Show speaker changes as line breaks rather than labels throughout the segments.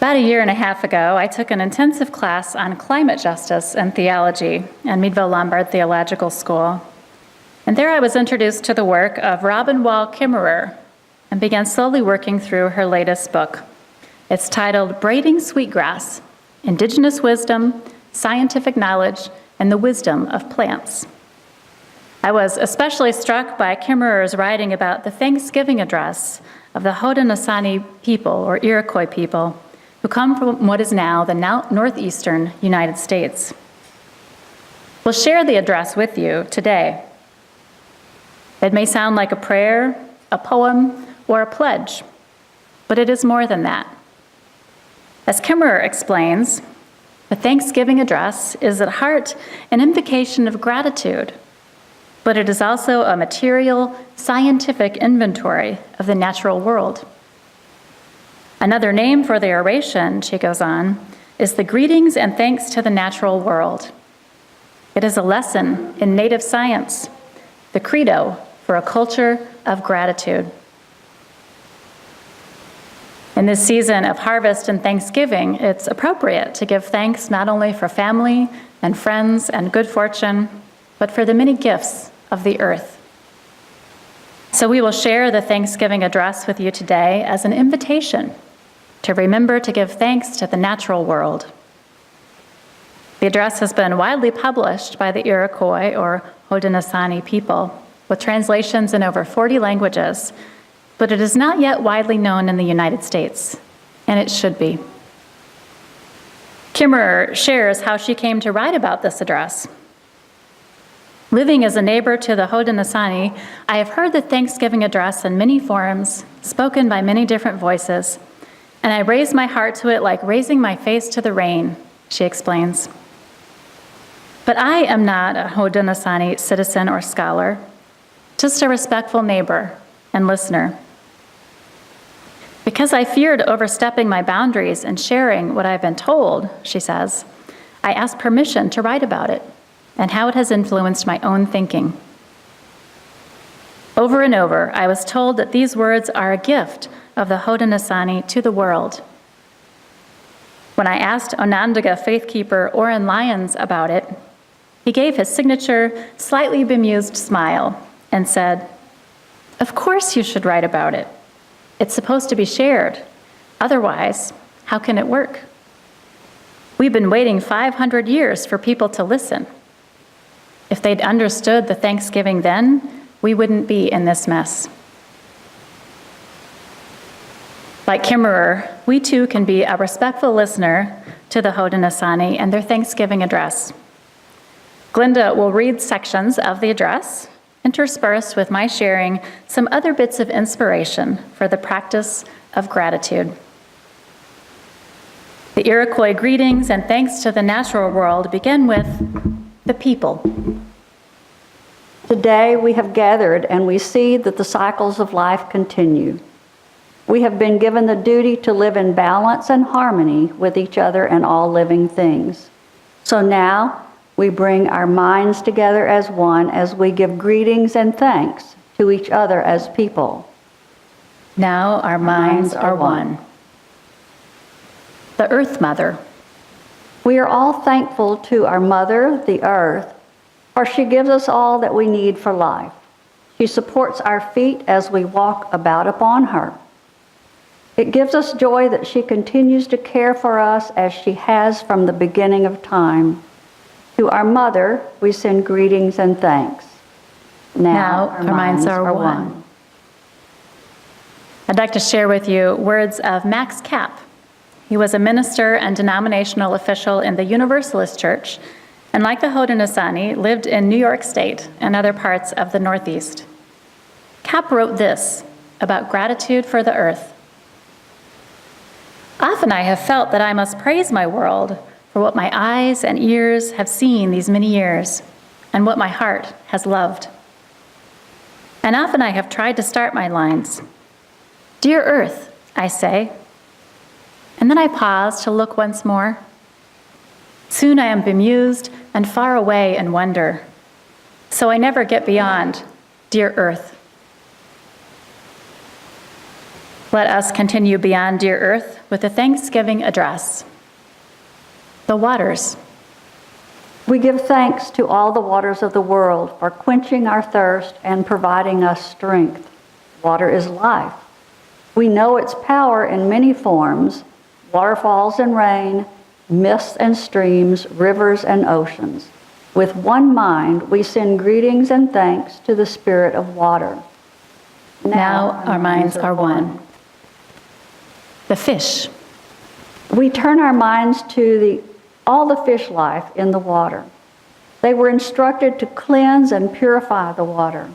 About a year and a half ago, I took an intensive class on climate justice and theology at Meadville Lombard Theological School. And there I was introduced to the work of Robin Wall Kimmerer and began slowly working through her latest book. It's titled Braiding Sweetgrass: Indigenous Wisdom, Scientific Knowledge, and the Wisdom of Plants. I was especially struck by Kimmerer's writing about the Thanksgiving address of the Haudenosaunee people, or Iroquois people, who come from what is now the northeastern United States. We'll share the address with you today. It may sound like a prayer, a poem, or a pledge, but it is more than that. As Kimmerer explains, the Thanksgiving address is at heart an invocation of gratitude, but it is also a material, scientific inventory of the natural world. Another name for the oration, she goes on, is the greetings and thanks to the natural world. It is a lesson in native science, the credo for a culture of gratitude. In this season of harvest and Thanksgiving, it's appropriate to give thanks not only for family and friends and good fortune, but for the many gifts of the earth. So we will share the Thanksgiving address with you today as an invitation to remember to give thanks to the natural world. The address has been widely published by the Iroquois, or Haudenosaunee people, with translations in over 40 languages, but it is not yet widely known in the United States, and it should be. Kimmerer shares how she came to write about this address. Living as a neighbor to the Haudenosaunee, I have heard the Thanksgiving address in many forms, spoken by many different voices, and I raise my heart to it like raising my face to the rain, she explains. But I am not a Haudenosaunee citizen or scholar, just a respectful neighbor and listener. Because I feared overstepping my boundaries and sharing what I've been told, she says, I asked permission to write about it and how it has influenced my own thinking. Over and over, I was told that these words are a gift of the Haudenosaunee to the world. When I asked Onondaga faithkeeper Oren Lyons about it, he gave his signature, slightly bemused smile and said, "Of course you should write about it. It's supposed to be shared. Otherwise, how can it work? We've been waiting 500 years for people to listen. If they'd understood the Thanksgiving then, we wouldn't be in this mess." Like Kimmerer, we too can be a respectful listener to the Haudenosaunee and their Thanksgiving address. Glinda will read sections of the address, interspersed with my sharing some other bits of inspiration for the practice of gratitude. The Iroquois greetings and thanks to the natural world begin with the people.
Today we have gathered and we see that the cycles of life continue. We have been given the duty to live in balance and harmony with each other and all living things. So now we bring our minds together as one as we give greetings and thanks to each other as people.
Now our minds are one. The Earth Mother.
We are all thankful to our Mother, the Earth, for she gives us all that we need for life. She supports our feet as we walk about upon her. It gives us joy that she continues to care for us as she has from the beginning of time. To our Mother, we send greetings and thanks. Now our minds are one.
I'd like to share with you words of Max Kapp. He was a minister and denominational official in the Universalist Church, and like the Haudenosaunee, lived in New York State and other parts of the Northeast. Kapp wrote this about gratitude for the earth. Often I have felt that I must praise my world for what my eyes and ears have seen these many years, and what my heart has loved. And often I have tried to start my lines. Dear Earth, I say, and then I pause to look once more. Soon I am bemused and far away in wonder, so I never get beyond, Dear Earth. Let us continue beyond dear earth with a Thanksgiving address. The waters.
We give thanks to all the waters of the world for quenching our thirst and providing us strength. Water is life. We know its power in many forms: waterfalls and rain, mists and streams, rivers and oceans. With one mind, we send greetings and thanks to the Spirit of water.
Now our minds are one. The fish.
We turn our minds to all the fish life in the water. They were instructed to cleanse and purify the water.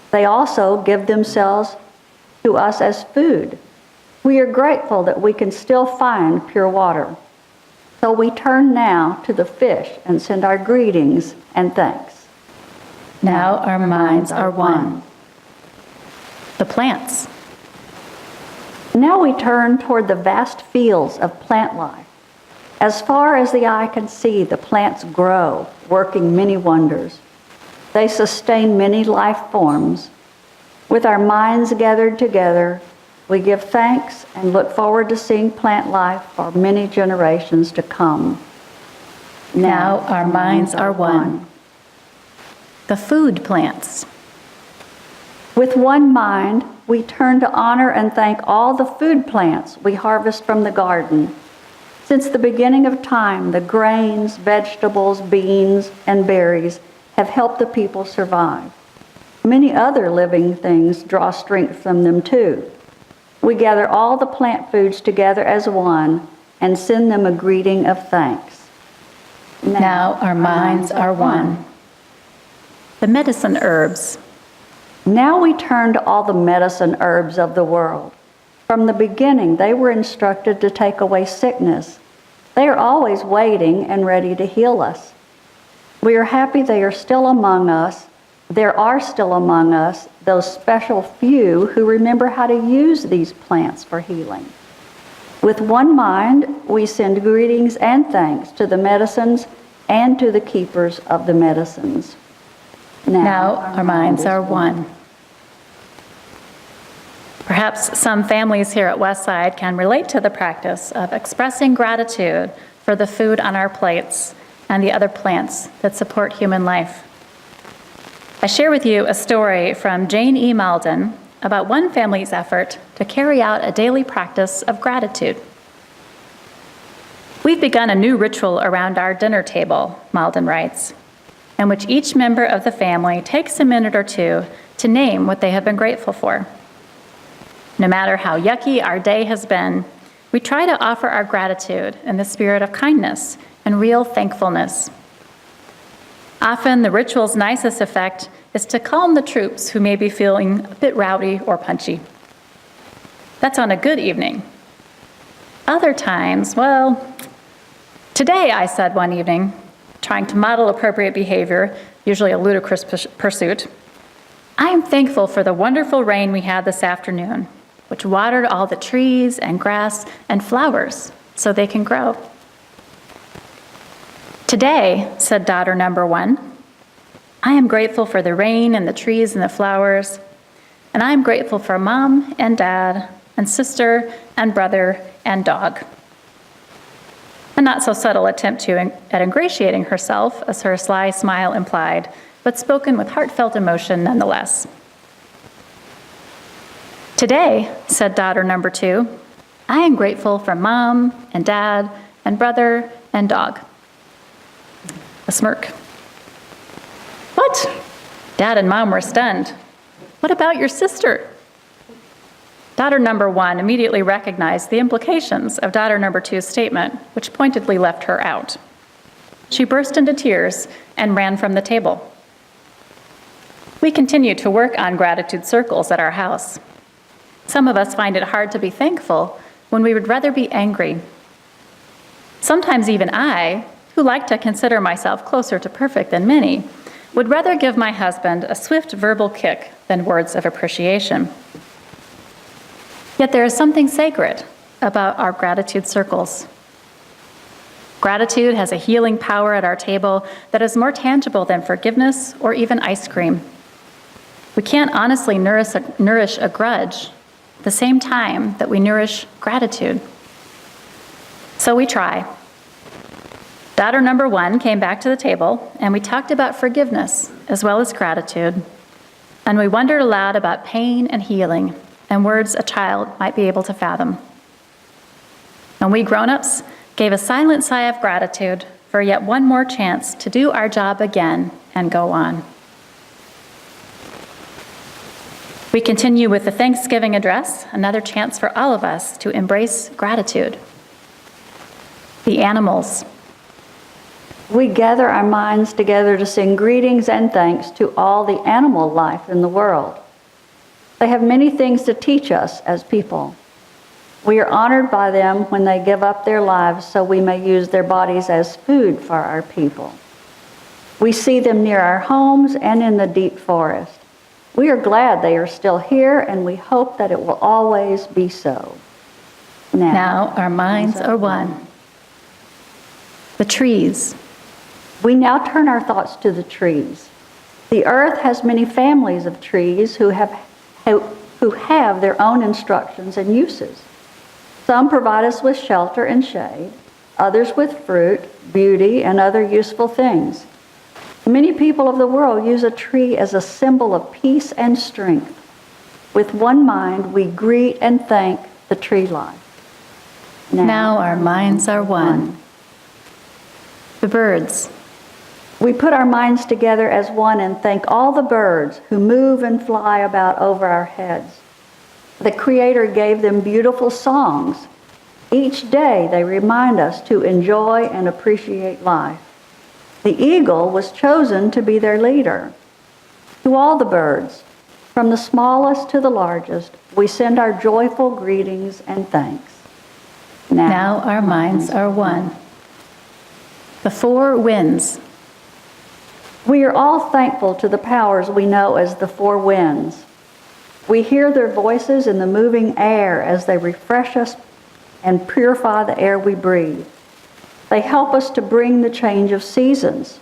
They also give themselves to us as food. We are grateful that we can still find pure water. So we turn now to the fish and send our greetings and thanks.
Now our minds are one. The plants.
Now we turn toward the vast fields of plant life. As far as the eye can see, the plants grow, working many wonders. They sustain many life forms. With our minds gathered together, we give thanks and look forward to seeing plant life for many generations to come.
Now our minds are one. The food plants.
With one mind, we turn to honor and thank all the food plants we harvest from the garden. Since the beginning of time, the grains, vegetables, beans, and berries have helped the people survive. Many other living things draw strength from them too. We gather all the plant foods together as one and send them a greeting of thanks.
Now our minds are one. The medicine herbs.
Now we turn to all the medicine herbs of the world. From the beginning, they were instructed to take away sickness. They are always waiting and ready to heal us. We are happy they are still among us. There are still among us those special few who remember how to use these plants for healing. With one mind, we send greetings and thanks to the medicines and to the keepers of the medicines.
Now our minds are one. Perhaps some families here at Westside can relate to the practice of expressing gratitude for the food on our plates and the other plants that support human life. I share with you a story from Jane E. Malden about one family's effort to carry out a daily practice of gratitude. We've begun a new ritual around our dinner table, Malden writes, in which each member of the family takes a minute or two to name what they have been grateful for. No matter how yucky our day has been, we try to offer our gratitude in the spirit of kindness and real thankfulness. Often, the ritual's nicest effect is to calm the troops who may be feeling a bit rowdy or punchy. That's on a good evening. Other times, well, today, I said one evening, trying to model appropriate behavior, usually a ludicrous pursuit, I am thankful for the wonderful rain we had this afternoon, which watered all the trees and grass and flowers so they can grow. Today, said daughter number one, I am grateful for the rain and the trees and the flowers, and I am grateful for mom and dad and sister and brother and dog. A not so subtle attempt at ingratiating herself, as her sly smile implied, but spoken with heartfelt emotion nonetheless. Today, said daughter number two, I am grateful for mom and dad and brother and dog. A smirk. What? Dad and mom were stunned. What about your sister? Daughter number one immediately recognized the implications of daughter number two's statement, which pointedly left her out. She burst into tears and ran from the table. We continue to work on gratitude circles at our house. Some of us find it hard to be thankful when we would rather be angry. Sometimes even I, who like to consider myself closer to perfect than many, would rather give my husband a swift verbal kick than words of appreciation. Yet there is something sacred about our gratitude circles. Gratitude has a healing power at our table that is more tangible than forgiveness or even ice cream. We can't honestly nourish a grudge, the same time that we nourish gratitude. So we try. Daughter number 1 came back to the table, and we talked about forgiveness as well as gratitude. And we wondered aloud about pain and healing and words a child might be able to fathom. And we grown-ups gave a silent sigh of gratitude for yet one more chance to do our job again and go on. We continue with the Thanksgiving address, another chance for all of us to embrace gratitude. The animals.
We gather our minds together to sing greetings and thanks to all the animal life in the world. They have many things to teach us as people. We are honored by them when they give up their lives so we may use their bodies as food for our people. We see them near our homes and in the deep forest. We are glad they are still here, and we hope that it will always be so.
Now our minds are one. The trees.
We now turn our thoughts to the trees. The earth has many families of trees who have their own instructions and uses. Some provide us with shelter and shade, others with fruit, beauty, and other useful things. Many people of the world use a tree as a symbol of peace and strength. With one mind, we greet and thank the tree life.
Now our minds are one. The birds.
We put our minds together as one and thank all the birds who move and fly about over our heads. The Creator gave them beautiful songs. Each day they remind us to enjoy and appreciate life. The eagle was chosen to be their leader. To all the birds, from the smallest to the largest, we send our joyful greetings and thanks.
Now our minds are one. The four winds.
We are all thankful to the powers we know as the four winds. We hear their voices in the moving air as they refresh us and purify the air we breathe. They help us to bring the change of seasons.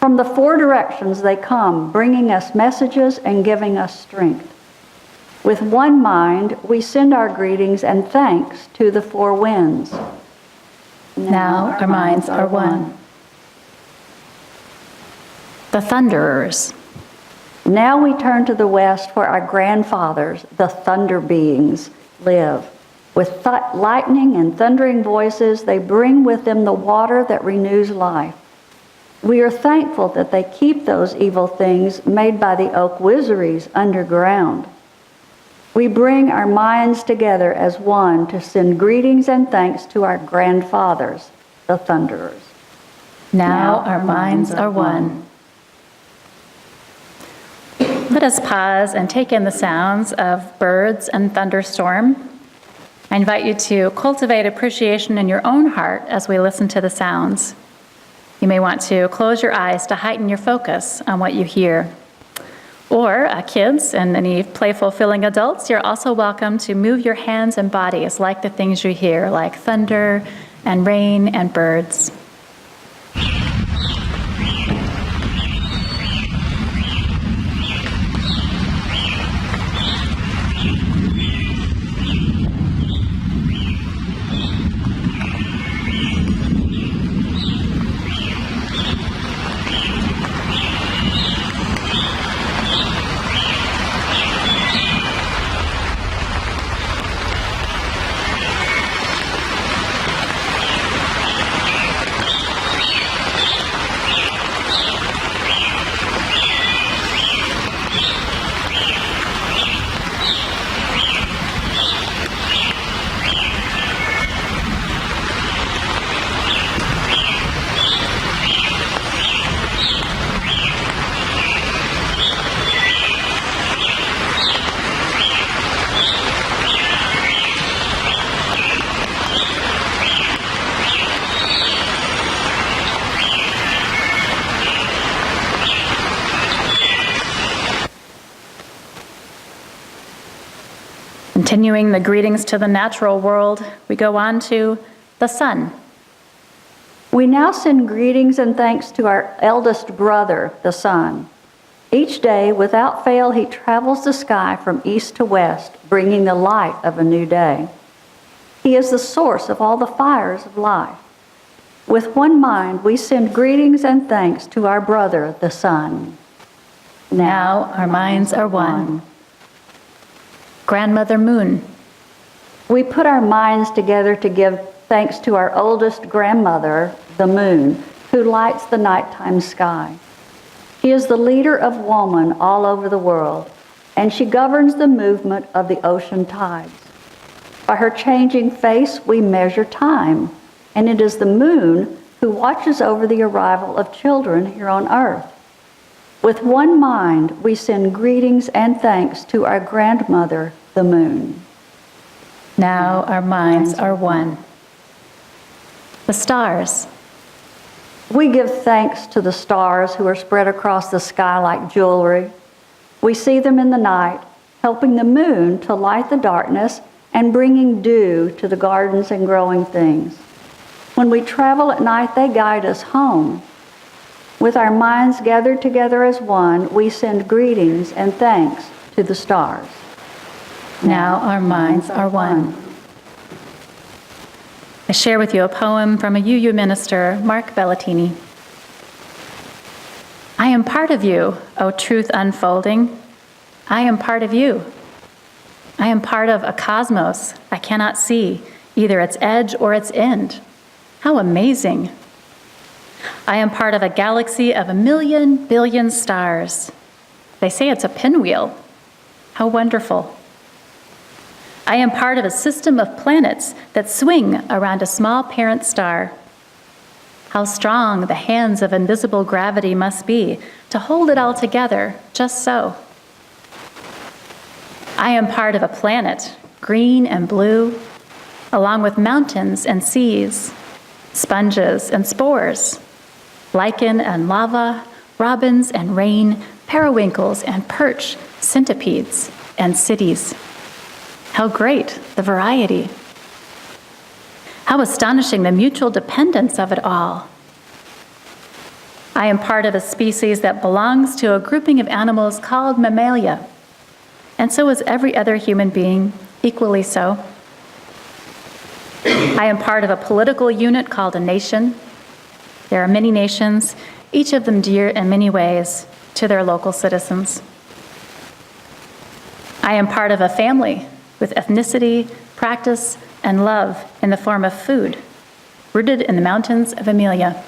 From the four directions they come, bringing us messages and giving us strength. With one mind, we send our greetings and thanks to the four winds.
Now our minds are one. The thunderers.
Now we turn to the west where our grandfathers, the thunder beings, live. With lightning and thundering voices, they bring with them the water that renews life. We are thankful that they keep those evil things made by the oak wizards underground. We bring our minds together as one to send greetings and thanks to our grandfathers, the thunderers.
Now our minds are one. Let us pause and take in the sounds of birds and thunderstorm. I invite you to cultivate appreciation in your own heart as we listen to the sounds. You may want to close your eyes to heighten your focus on what you hear. Or kids and any playful feeling adults, you're also welcome to move your hands and bodies like the things you hear, like thunder and rain and birds. Continuing the greetings to the natural world, we go on to the sun. We now send greetings and thanks to our eldest brother, the sun.
Each day, without fail, he travels the sky from east to west, bringing the light of a new day. He is the source of all the fires of life. With one mind, we send greetings and thanks to our brother, the sun.
Now our minds are one. Grandmother Moon.
We put our minds together to give thanks to our oldest grandmother, the moon, who lights the nighttime sky. She is the leader of woman all over the world, and she governs the movement of the ocean tides. By her changing face, we measure time, and it is the moon who watches over the arrival of children here on earth. With one mind, we send greetings and thanks to our grandmother, the moon.
Now our minds are one. The stars.
We give thanks to the stars who are spread across the sky like jewelry. We see them in the night, helping the moon to light the darkness and bringing dew to the gardens and growing things. When we travel at night, they guide us home. With our minds gathered together as one, we send greetings and thanks to the stars.
Now our minds are one. I share with you a poem from a UU minister, Mark Bellatini. I am part of you, O truth unfolding. I am part of you. I am part of a cosmos I cannot see, either its edge or its end. How amazing. I am part of a galaxy of 1,000,000 billion stars. They say it's a pinwheel. How wonderful. I am part of a system of planets that swing around a small parent star. How strong the hands of invisible gravity must be to hold it all together just so. I am part of a planet, green and blue, along with mountains and seas, sponges and spores, lichen and lava, robins and rain, periwinkles and perch, centipedes and cities. How great the variety. How astonishing the mutual dependence of it all. I am part of a species that belongs to a grouping of animals called mammalia, and so is every other human being, equally so. I am part of a political unit called a nation. There are many nations, each of them dear in many ways to their local citizens. I am part of a family with ethnicity, practice, and love in the form of food, rooted in the mountains of Amelia.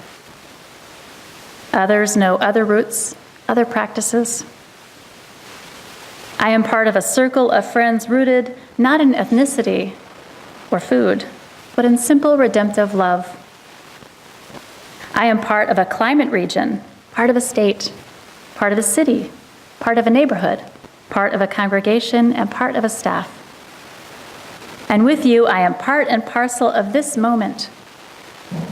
Others know other roots, other practices. I am part of a circle of friends rooted not in ethnicity or food, but in simple redemptive love. I am part of a climate region, part of a state, part of a city, part of a neighborhood, part of a congregation, and part of a staff. And with you, I am part and parcel of this moment,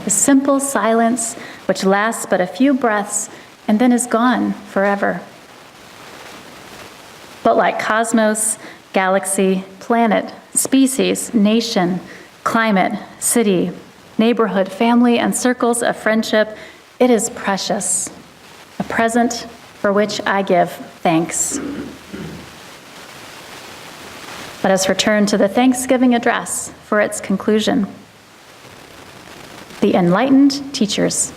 the simple silence which lasts but a few breaths and then is gone forever. But like cosmos, galaxy, planet, species, nation, climate, city, neighborhood, family, and circles of friendship, it is precious, a present for which I give thanks. Let us return to the Thanksgiving address for its conclusion. The enlightened teachers.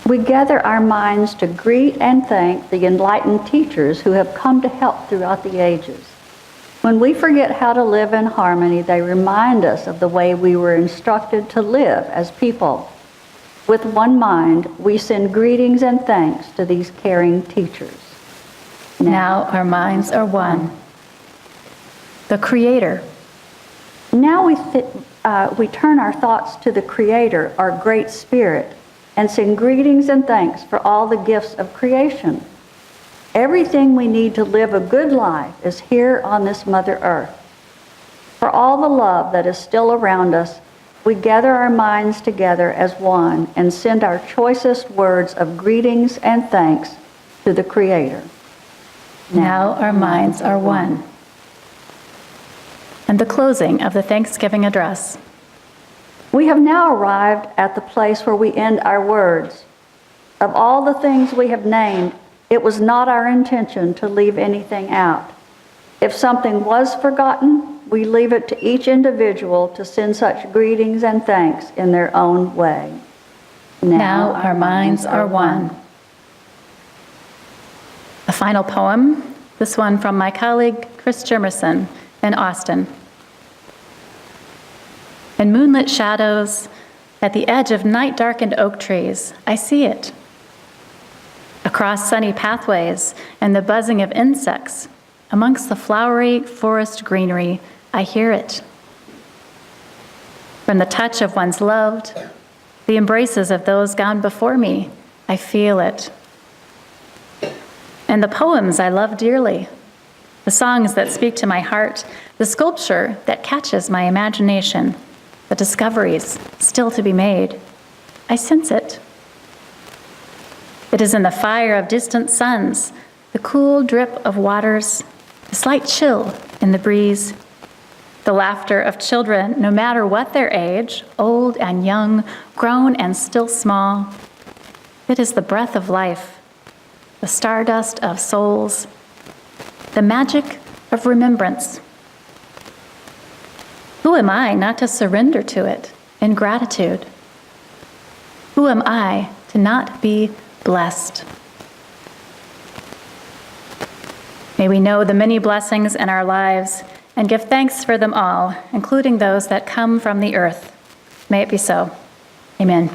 We gather our minds to greet and thank the enlightened teachers who have come to help throughout the ages. When we forget how to live in harmony, they remind us of the way we were instructed to live as people. With one mind, we send greetings and thanks to these caring teachers.
Now our minds are one. The Creator.
Now we turn our thoughts to the Creator, our Great Spirit, and send greetings and thanks for all the gifts of creation. Everything we need to live a good life is here on this Mother Earth. For all the love that is still around us, we gather our minds together as one and send our choicest words of greetings and thanks to the Creator.
Now our minds are one. And the closing of the Thanksgiving address.
We have now arrived at the place where we end our words. Of all the things we have named, It was not our intention to leave anything out. If something was forgotten, we leave it to each individual to send such greetings and thanks in their own way.
Now our minds are one. A final poem, this one from my colleague Chris Jimerson in Austin. In moonlit shadows, at the edge of night-darkened oak trees, I see it. Across sunny pathways and the buzzing of insects, amongst the flowery forest greenery, I hear it. From the touch of one's loved, the embraces of those gone before me, I feel it. And the poems I love dearly, the songs that speak to my heart, the sculpture that catches my imagination, the discoveries still to be made, I sense it. It is in the fire of distant suns, the cool drip of waters, the slight chill in the breeze, the laughter of children, no matter what their age, old and young, grown and still small. It is the breath of life, the stardust of souls, the magic of remembrance. Who am I not to surrender to it in gratitude? Who am I to not be blessed? May we know the many blessings in our lives and give thanks for them all, including those that come from the earth. May it be so. Amen.